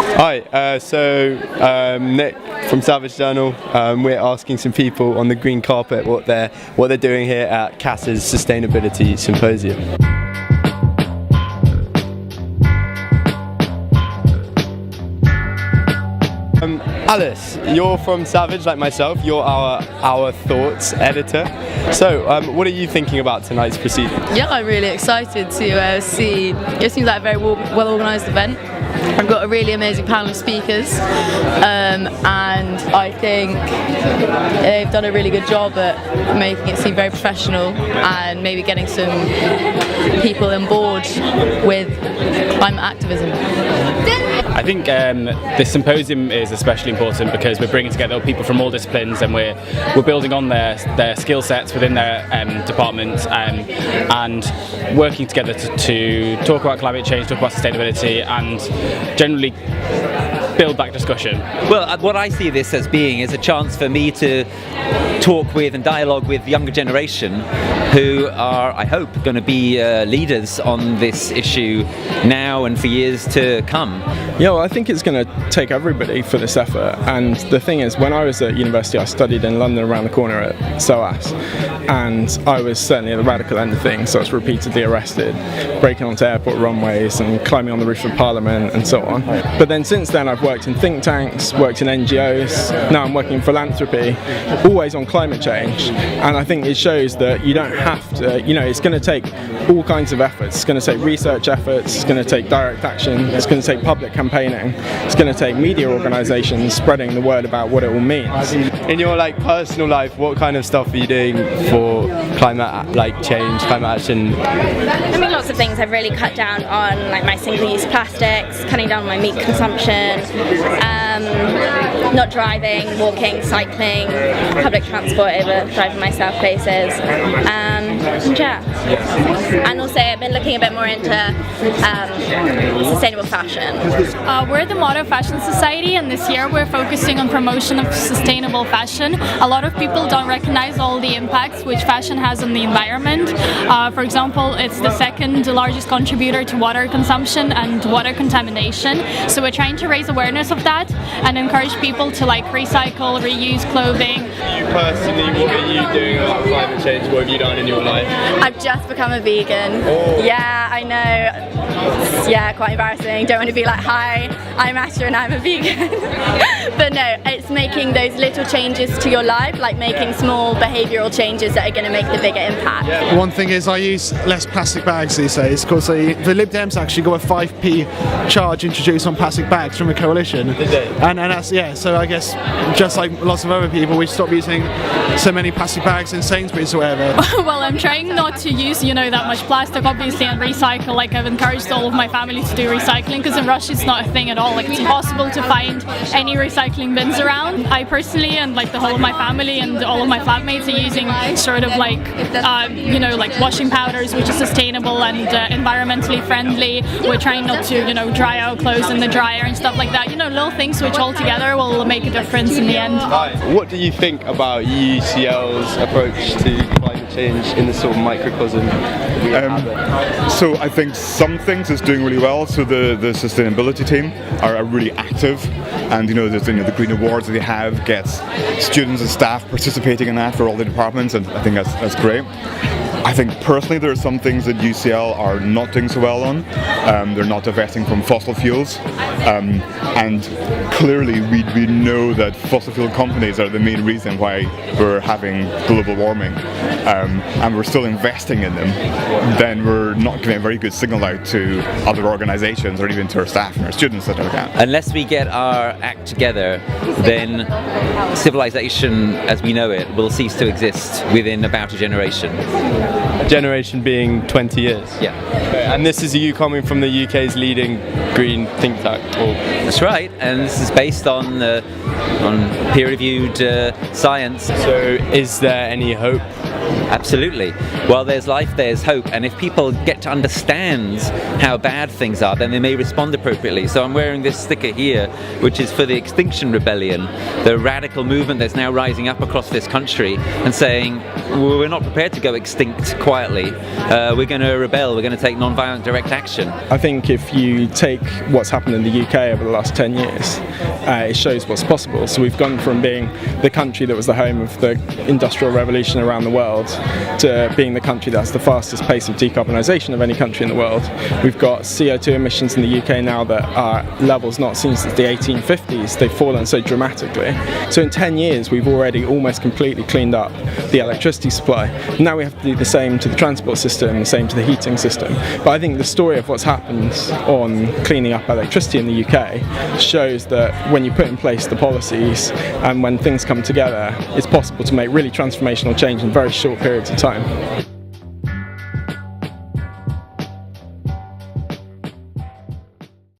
Hi, Nick from Savage Journal. We're asking some people on the green carpet what they're doing here at CAS's Sustainability Symposium. Alice, you're from Savage, like myself. You're our thoughts editor. So, what are you thinking about tonight's proceedings? Yeah, I'm really excited to see. It seems like a very well-organised event. I've got a really amazing panel of speakers, and I think they've done a really good job at making it seem very professional and maybe getting some people on board with climate activism. I think this symposium is especially important because we're bringing together people from all disciplines, and we're building on their skill sets within their departments, and working together to talk about climate change, talk about sustainability, and generally build that discussion. Well, what I see this as being is a chance for me to talk with and dialogue with the younger generation who are, I hope, going to be leaders on this issue now and for years to come. Yeah, well, I think it's going to take everybody for this effort, and the thing is, when I was at university I studied in London around the corner at SOAS, and I was certainly at the radical end of things, so I was repeatedly arrested, breaking onto airport runways and climbing on the roof of Parliament and so on. But then since then I've worked in think tanks, worked in NGOs, now I'm working in philanthropy, always on climate change, and I think it shows that you don't have to, it's going to take all kinds of efforts. It's going to take research efforts, it's going to take direct action, it's going to take public campaigning, it's going to take media organisations spreading the word about what it all means. In your personal life, what kind of stuff are you doing for climate change, climate action? I mean, lots of things. I've really cut down on my single-use plastics, cutting down on my meat consumption, not driving, walking, cycling, public transport over driving myself places, and also I've been looking a bit more into sustainable fashion. We're the MODO Fashion Society, and this year we're focusing on promotion of sustainable fashion. A lot of people don't recognize all the impacts which fashion has on the environment. For example, it's the second largest contributor to water consumption and water contamination, so we're trying to raise awareness of that and encourage people to recycle, reuse clothing. You personally, what are you doing about climate change? What have you done in your life? I've just become a vegan. Oh. Yeah, I know. Yeah, quite embarrassing. Don't want to be like, hi, I'm Asha and I'm a vegan. But no, it's making those little changes to your life, like making small behavioural changes that are going to make the bigger impact. Yeah. One thing is I use less plastic bags these days, because the Lib Dems actually got a 5p charge introduced on plastic bags from a coalition. Did they? And that's, yeah, so I guess just like lots of other people, we stopped using so many plastic bags in Sainsbury's or whatever. Well, I'm trying not to use, that much plastic, obviously, and recycle. I've encouraged all of my family to do recycling, because in Russia it's not a thing at all. It's impossible to find any recycling bins around. I personally, and the whole of my family and all of my flatmates, are using sort of washing powders, which is sustainable and environmentally friendly. We're trying not to, dry our clothes in the dryer and stuff like that. Little things which all together will make a difference in the end. What do you think about UCL's approach to climate change in the sort of microcosm that we have? So I think some things it's doing really well. So the sustainability team are really active, and the green awards that they have gets students and staff participating in that for all the departments, and I think that's great. I think personally there are some things that UCL are not doing so well on. They're not divesting from fossil fuels, and clearly we know that fossil fuel companies are the main reason why we're having global warming, and we're still investing in them. Then we're not giving a very good signal out to other organisations or even to our staff and our students that are at. Unless we get our act together, then civilization as we know it will cease to exist within about a generation. A generation being 20 years? Yeah. Okay, and this is you coming from the UK's leading green think tank? That's right, and this is based on peer-reviewed science. So is there any hope? Absolutely. While there's life, there's hope, and if people get to understand how bad things are, then they may respond appropriately. So I'm wearing this sticker here, which is for the Extinction Rebellion, the radical movement that's now rising up across this country and saying, we're not prepared to go extinct quietly. We're going to rebel. We're going to take non-violent direct action. I think if you take what's happened in the UK over the last 10 years, it shows what's possible. So we've gone from being the country that was the home of the Industrial Revolution around the world to being the country that's the fastest pace of decarbonisation of any country in the world. We've got CO2 emissions in the UK now that are levels not seen since the 1850s. They've fallen so dramatically. So in 10 years we've already almost completely cleaned up the electricity supply. Now we have to do the same to the transport system, the same to the heating system. But I think the story of what's happened on cleaning up electricity in the UK shows that when you put in place the policies and when things come together, it's possible to make really transformational change in very short periods of time.